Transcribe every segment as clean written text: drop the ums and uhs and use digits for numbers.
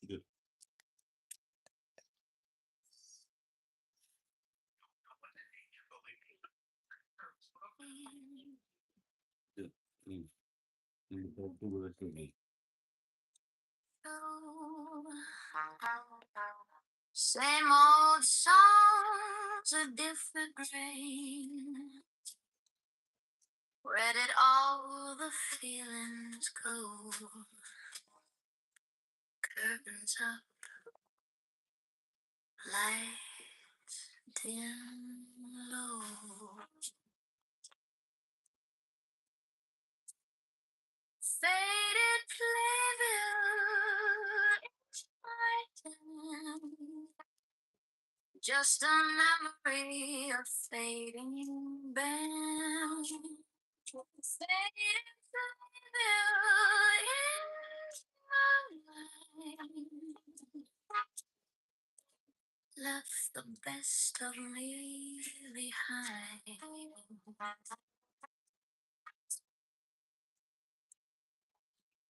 Good. Good. Mm. Do it for me. Same old songs, a different grain. Where did all the feelings go? Curtains up, lights dim low. Faded playbill, it's lighting. Just a memory of fading band. Faded playbill in my mind. Left the best of me behind.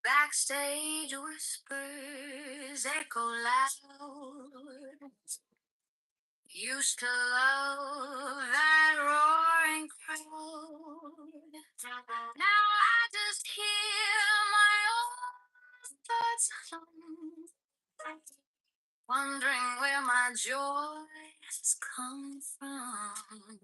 Backstage whispers echo loud. Used to love that roaring crowd. Now I just hear my own thoughts hum, wondering where my joy has come from.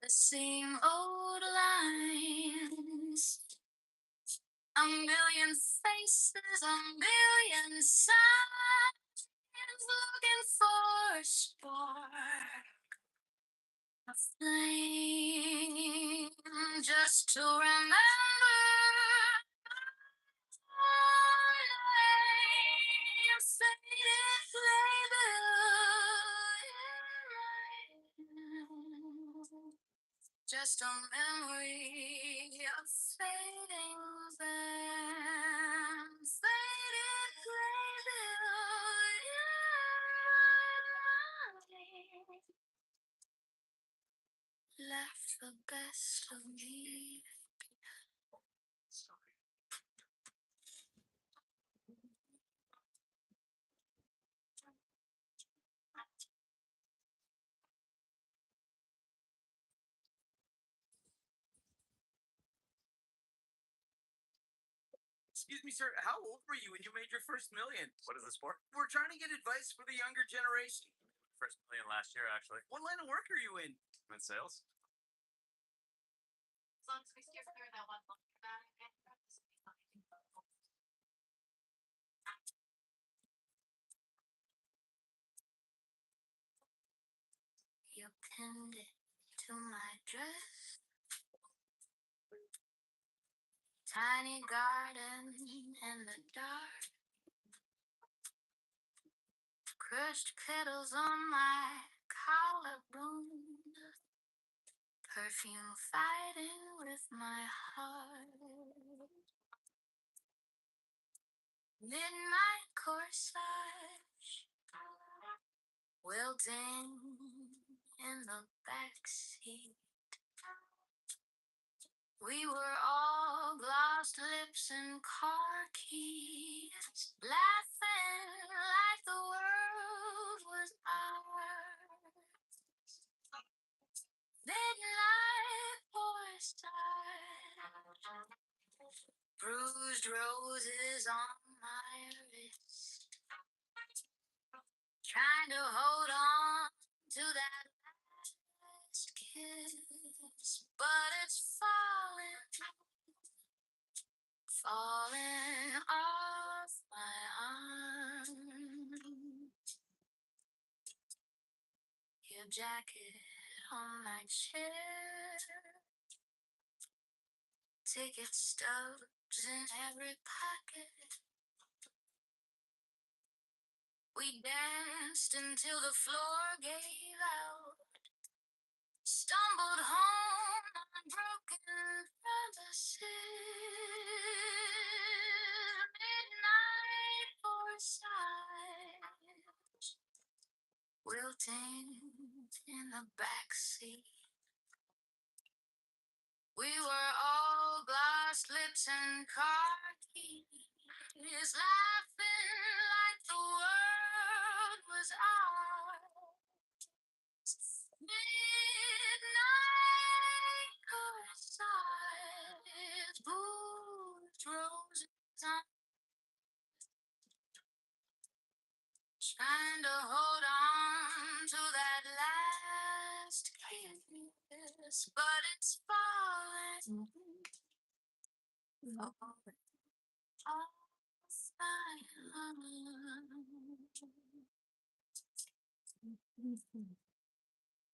The same old lines, a million faces, a million signs, looking for a spark, a flame, just to remember my name. Faded playbill, just a memory of fading them. Faded playbill in my mind. Left the best of me. Excuse me, sir. How old were you when you made your first million? What is this for? We're trying to get advice for the younger generation. First million last year, actually. What line of work are you in? I'm in sales. As long as we steer clear of that one look back and practice. You pinned it to my dress. Tiny garden in the dark. Crushed petals on my collarbone. Perfume fighting with my heart. Midnight corsage, wilting in the backseat. We were all glossed lips and car keys, laughing like the world was ours. Midnight foresight, bruised roses on my wrist, trying to hold on to that last kiss, but it's falling off my arm. Your jacket on my chair, ticket stubs in every pocket. We danced until the floor gave out. Stumbled home on broken promises. Midnight foresight, wilting in the backseat. We were all glass lips and car keys, laughing like the world was ours. Midnight coincides, booze, roses, trying to hold on to that last kiss, but it's falling.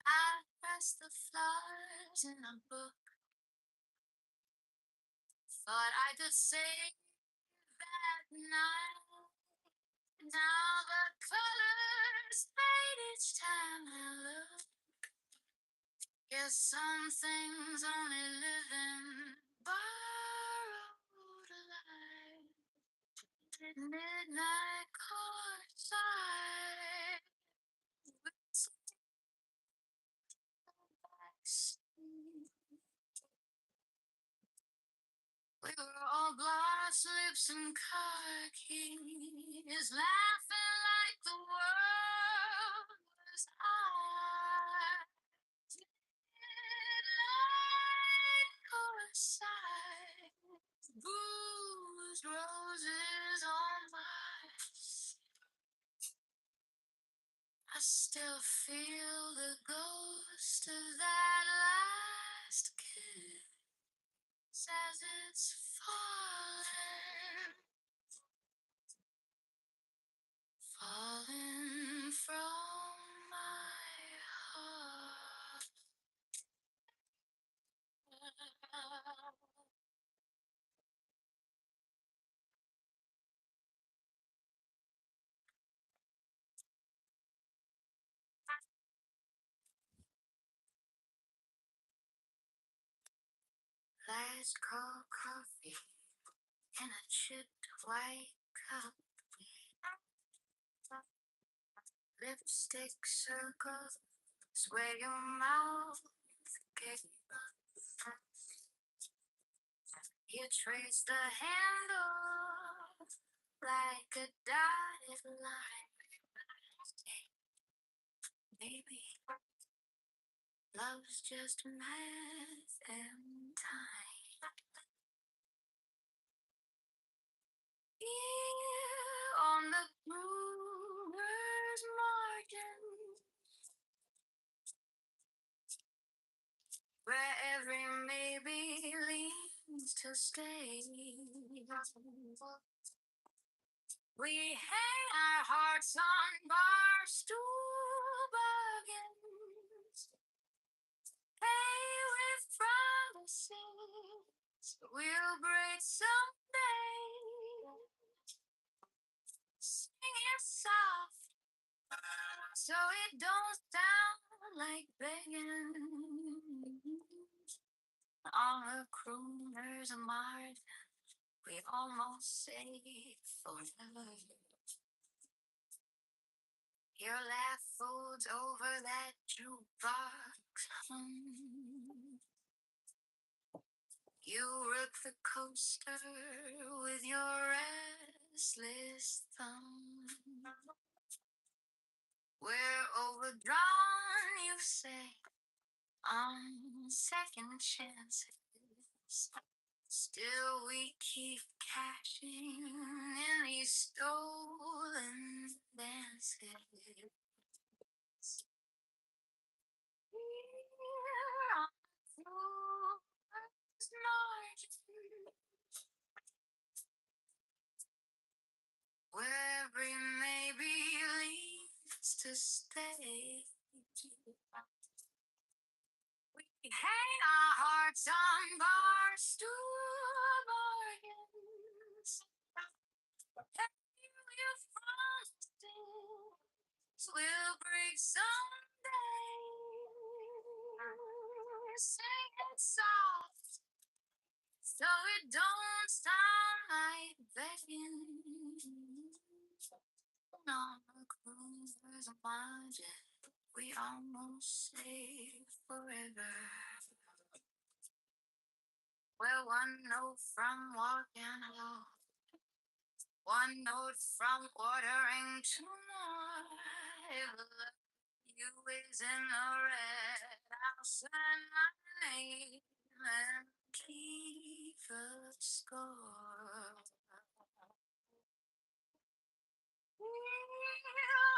I pressed the flowers in a book, thought I could save that night. Now the colors fade each time I look. Guess some things only live in borrowed light. Midnight courtside. We were all glass lips and car keys, laughing like the world was ours. Midnight coincide, bruised roses on my. I still feel the ghost of that last kiss as it's falling, falling from my heart. Last cold coffee in a chipped white cup. Lipstick circles where your mouth gave up. You trace the handle like a dotted line. Baby, love's just math and time. Here on the brewer's margin, where every maybe leads to stay. We hang our hearts on bar stool bargains, pay with promises we'll break someday. Sing it soft so it don't sound like begging. On a crooner's margin, we almost say forever. Your laugh folds over that jukebox hum. You rook the coaster with your restless thumb. We're overdrawn, you say, on second chances. Still we keep cashing in these stolen dances. Here on the floor's margin, where every maybe leads to stay. We hang our hearts on bar stool bargains. Pay with promises we'll break someday. Sing it soft so it don't sound like begging. On the cruiser's margin, we almost say forever. Well, one note from walking home, one note from ordering two more. If you is in the red, I'll sign my name and keep a score.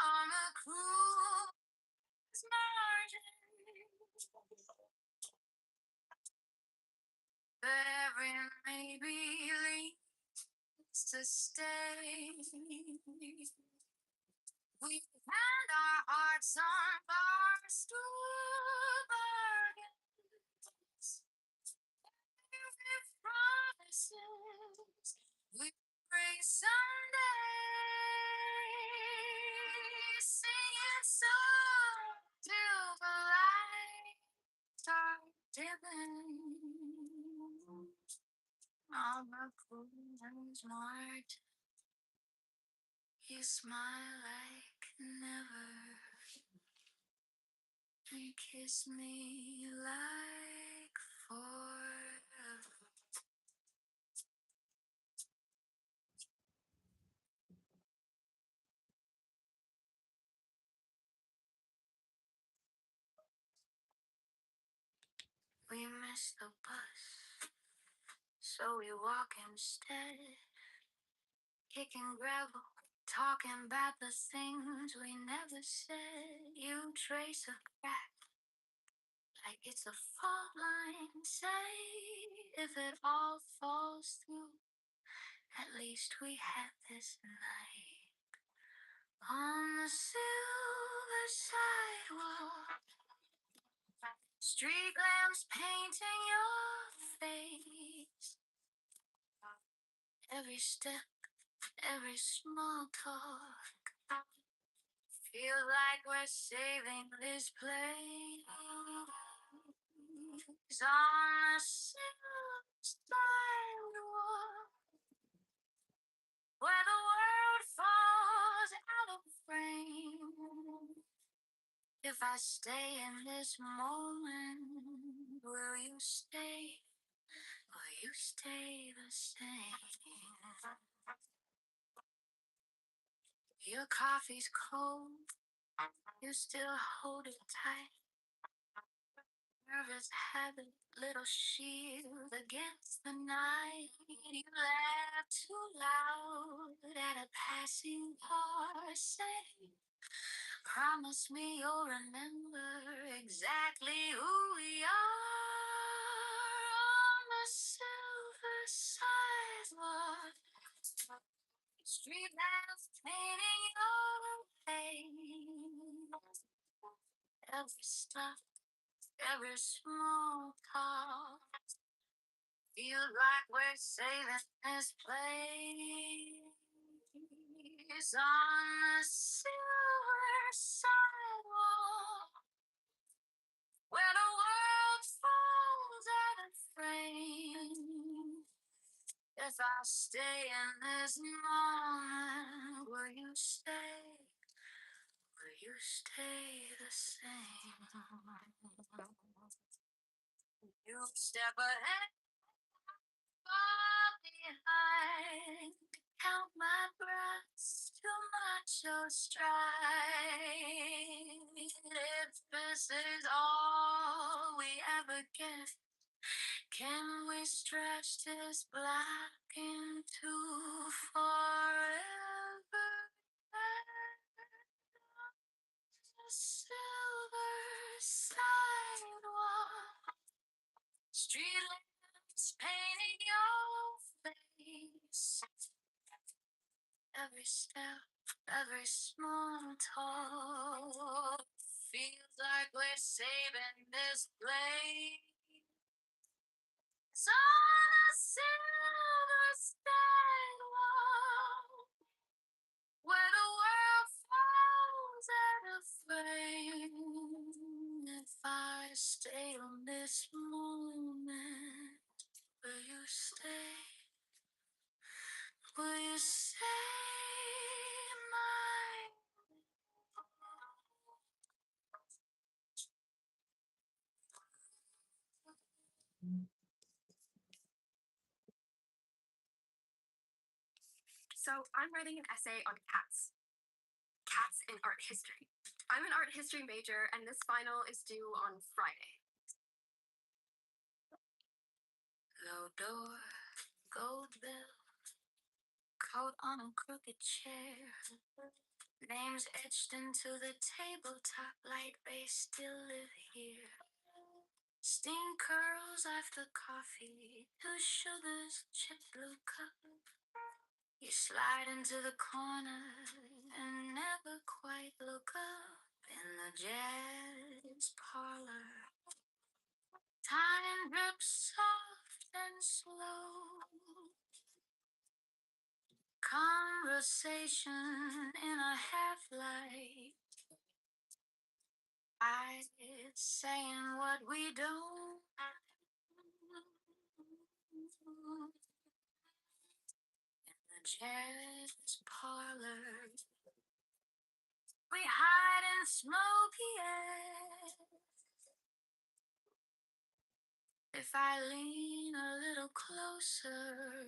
On the cruise margin, but every maybe leads to stay. We had our hearts on barstool bargains. With promises we break someday. Singing song till the lights start dimming. On the cruise margin, you smile like never and kiss me like forever. We missed the bus, so we walk instead, kicking gravel, talking about the things we never said. You trace a crack like it's a fault line. Say, if it all falls through, at least we had this night. On the silver sidewalk, street lamps painting your face. Every step, every small talk, feel like we're saving this place. On the silver sidewalk, where the world falls out of frame. If I stay in this moment, will you stay? Will you stay the same? Your coffee's cold, you still hold it tight. Nervous habit, little shield against the night. You laugh too loud at a passing car. Say, promise me you'll remember exactly who we are. On the silver sidewalk, street lamps painting your face. Every stop, every small talk, feel like we're saving this place. On the silver sidewalk, where the world falls out of frame. If I stay in this moment, will you stay? Will you stay the same? You step ahead, far behind. Count my breaths too much or stride. If this is all we ever get, can we stretch this black into forever? The silver sidewalk, street lamps painting your face. Every step, every small talk, feels like we're saving this place. On a silver sidewalk, where the world falls out of frame. If I stay on this moment, will you stay? Will you stay my So I'm writing an essay on cats. Cats in art history. I'm an art history major, and this final is due on Friday. Low door, gold bill, coat on a crooked chair. Names etched into the tabletop, light bay still live here. Steam curls after coffee, two sugars, chip blue cup. You slide into the corner and never quite look up in the jazz parlor. Time drips soft and slow. Conversation in a half light. I saying what we don't. In the jazz parlor, we hide in smoky air. If I lean a little closer,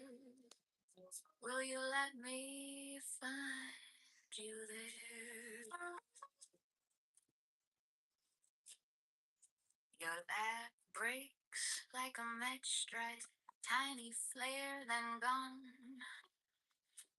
will you let me find you there? Your laugh breaks like a match strike, tiny flare, then gone.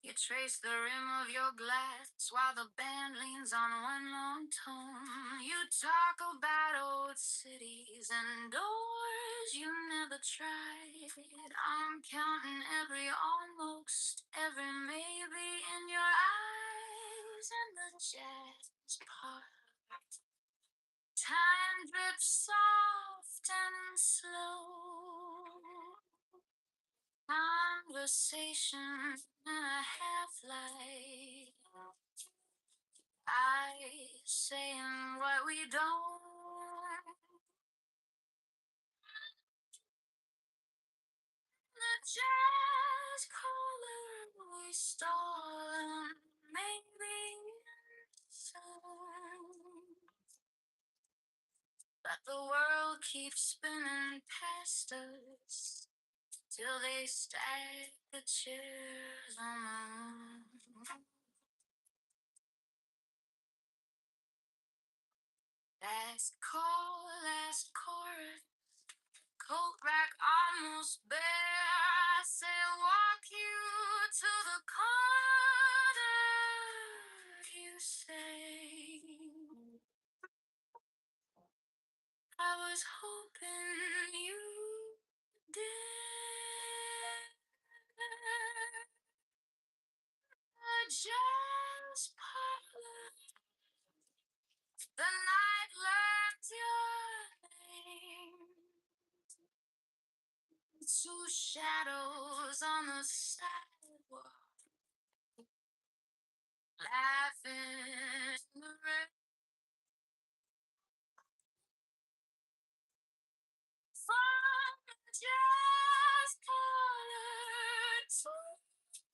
You trace the rim of your glass while the band leans on one long tone. You talk about old cities and doors you never tried. I'm counting every almost, every maybe in your eyes, and the jazz part. Time drips soft and slow. Conversation in a half light. I saying what we don't. The jazz caller we stall and maybe soon. But the world keeps spinning past us till they stack the chairs on. Last call, last chorus, coat rack almost bare. I say walk you to the corner. You say I was hoping you did. A jazz parlor. The night learns your name. Two shadows on the sidewalk, laughing in the rain. From the jazz parlor to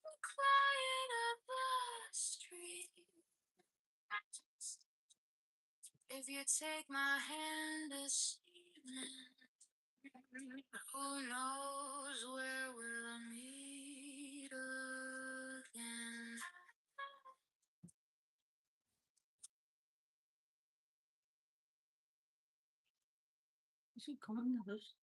the quiet of the street. If you take my hand this evening, who knows where we'll meet again. You should come on this.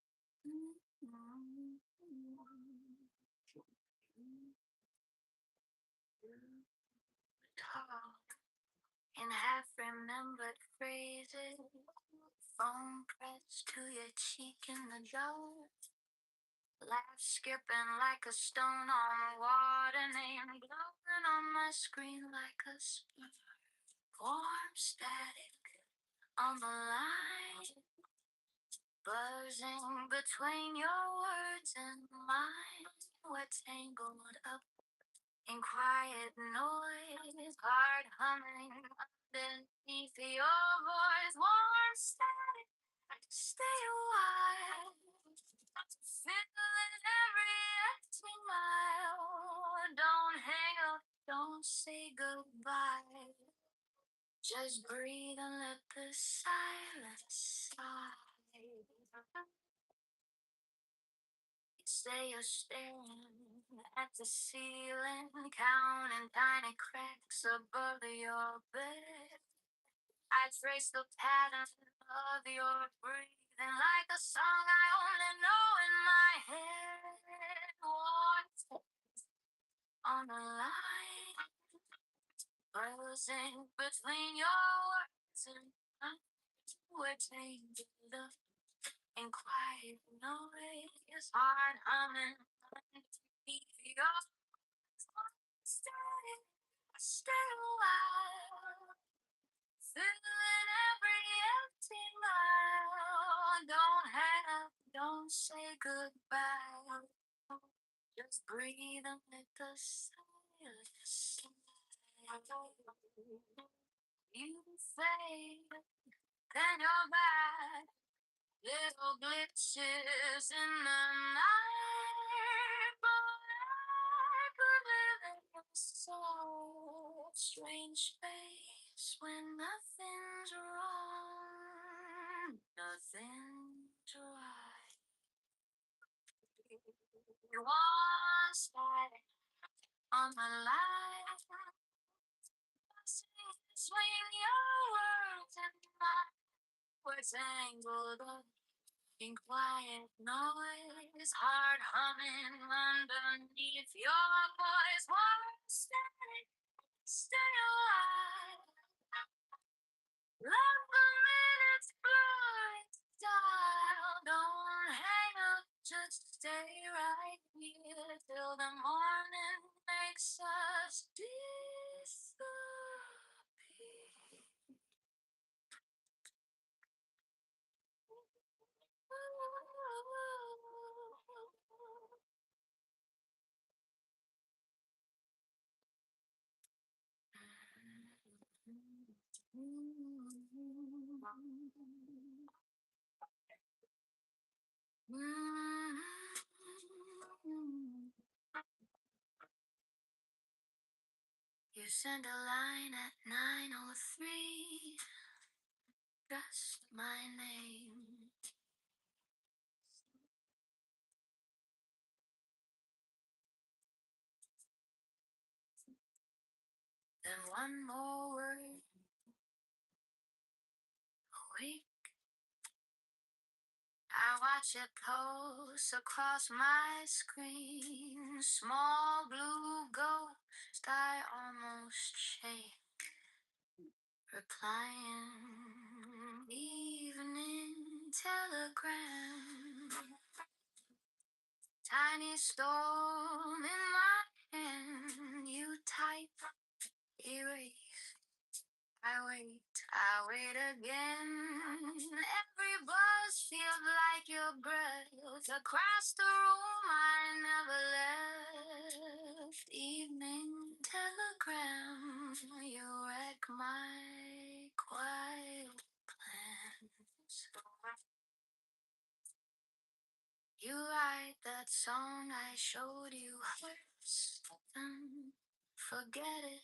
Talk in half remembered phrases, phone pressed to your cheek in the dark. Laugh skipping like a stone on water, name glowing on my screen like a spark. Warm static on the line, buzzing between your words and mine. We're tangled up in quiet noise, heart humming underneath your voice. Warm static, stay a while. Feeling every empty mile. Don't hang up, don't say goodbye. Just breathe and let the silence sigh. Say you're staring at the ceiling, counting tiny cracks above your bed. I trace the pattern of your breathing like a song I only know in my head. What's on the line, frozen between your words and mine. We're tangled up in quiet noise, heart humming underneath your stay, stay a while, filling every empty mile. Don't hang up, don't say goodbye. Just breathe and let the silence slide. You fade, then you're back. Little glitches in the night, but I could live in your soul. Strange space when nothing's wrong, nothing's right. One side on the line, swing your words and mine. We're tangled up in quiet noise, heart humming underneath your voice. One stay, stay alive. Let the minutes blur style. Don't hang up, just stay right here till the morning makes us disappear. You sent a line at 9:03, just my name. Then one more word, awake. I watch it pulse across my screen. Small blue ghost, I almost shake. Replying, evening telegram. Tiny storm in my hand. You type, erase. I wait again. Every buzz feels like your breath. Across the room I never left. Evening telegram. You wreck my quiet plans. You write that song I showed you hurts. Forget it.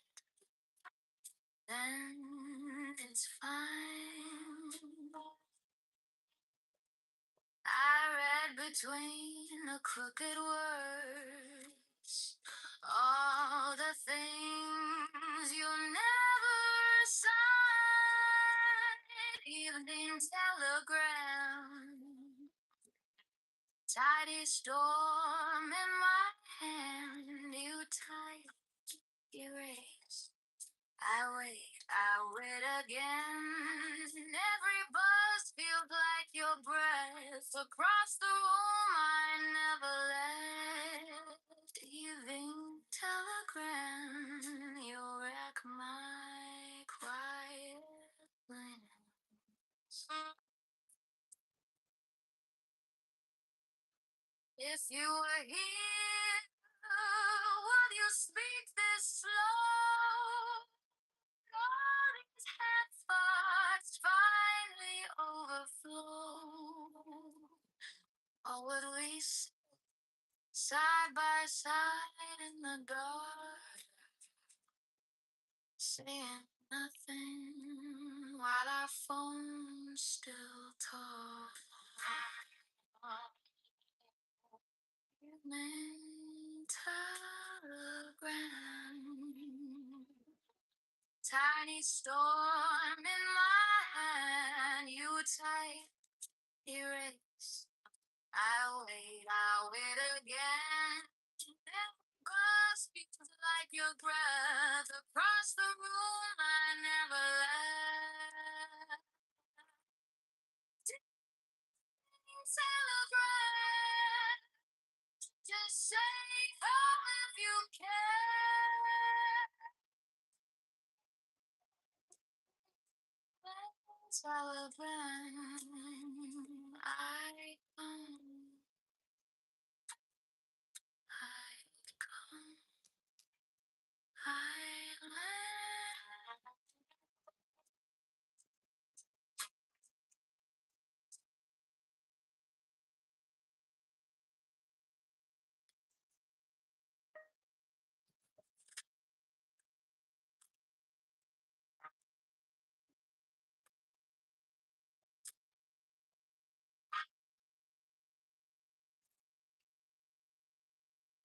Then it's fine. I read between the crooked words all the things you never signed. Evening telegram, tidy storm in my hand. You type, erase. I wait again. Every buzz feels like your breath. Across the room I never left. Evening telegram, you wreck my quiet plans. If you were here, would you speak this slow? All these half thoughts finally overflow. Or would we sit side by side in the dark, saying nothing while our phones still talk? Mental Tiny storm in my hand, you tight erase. I'll wait again. Grasp feels like your breath across the room. I never left. Celebrate. Just say come if you can. Celebrate. I come. I come. I land.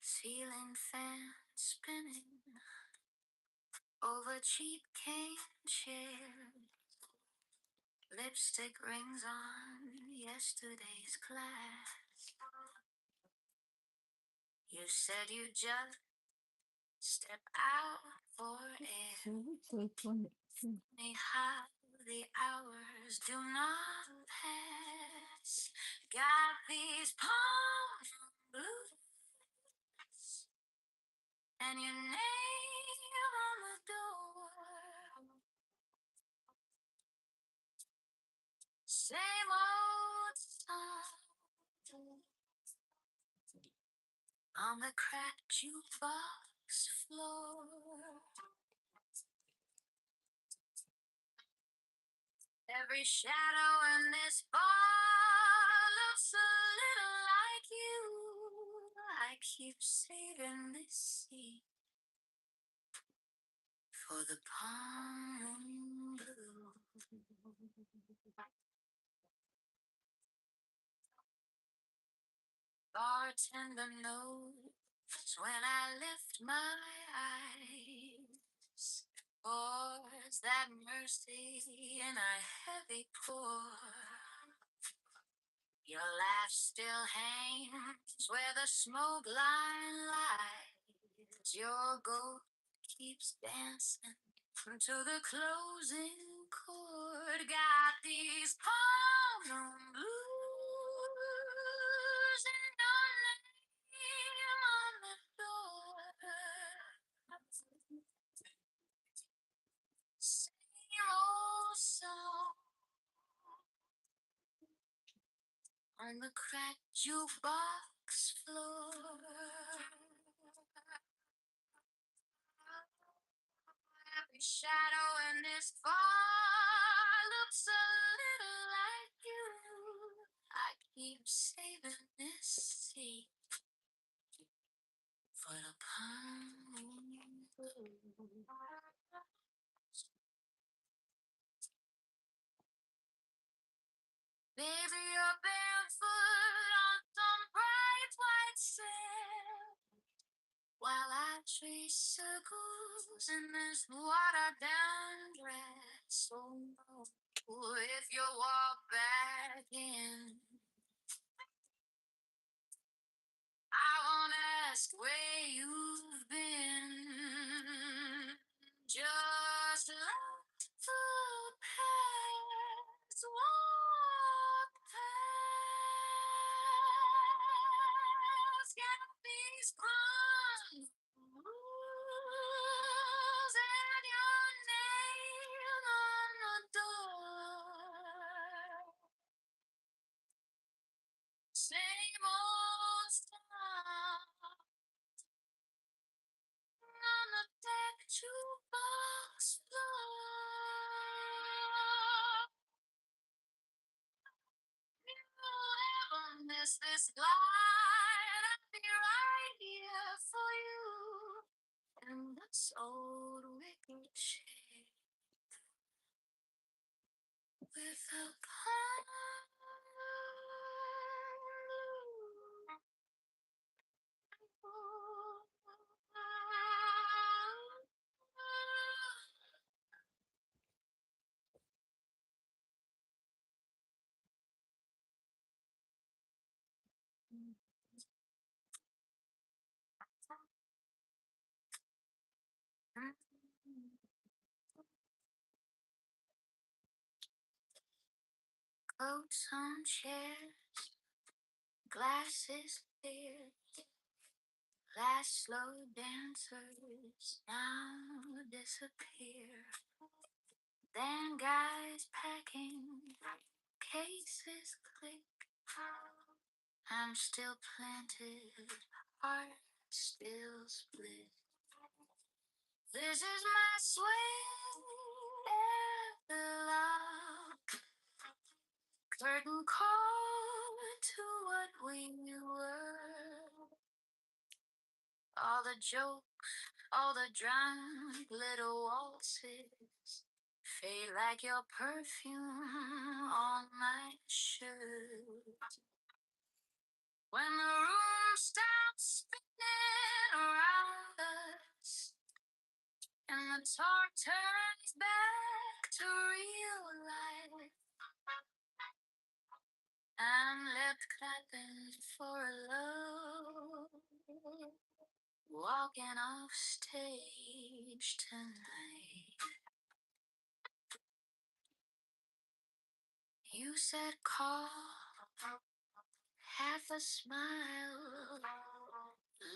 Ceiling fan spinning over cheap cane chair. Lipstick rings on yesterday's class. You said you just step out for air. Me how the hours do not pass. Got these palm blues and your name on the door. Same old song on the cracked jukebox floor. Every shadow in this bar looks a little like you. I keep saving this seat for the palm blue. Bartender knows when I lift my eyes towards that mercy in a heavy pour. Your laugh still hangs where the smoke line lies. Your goat keeps dancing to the closing chord. Got these palm blues and your name on the door. Same old song on the cracked jukebox floor. Every shadow in this bar looks a little like you. I keep saving this seat for the palm blue. Baby, you're barefoot on some bright white sand, while I trace circles in this watered down dress. Oh no, if you walk back in, I won't ask where you've been. Just let the past walk past. Get these palm rules and your name on the door. Same old stuff on the deck jukebox floor. You'll ever miss this light, I'll be right here for you. And this old wicked chair with a palm blue. Floats on chairs, glasses clear. Last slow dancers now disappear. Then guys packing cases click. I'm still planted, heart still split. This is my swing epilogue. Curtain call to what we were. All the jokes, all the drunk little waltzes fade like your perfume on my shirt. When the room stops spinning around us and the talk turns back to real life, I'm left clapping for love, walking off stage tonight. You said call, half a smile,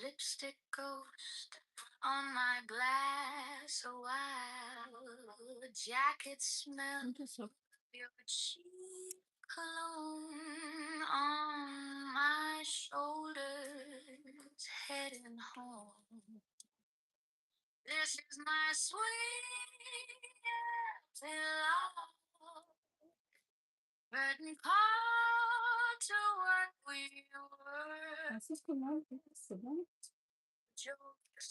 lipstick ghost on my glass a while. Jacket smell your cheap cologne on my shoulders, heading home. This is my sweet love. Curtain call to what we were. Jokes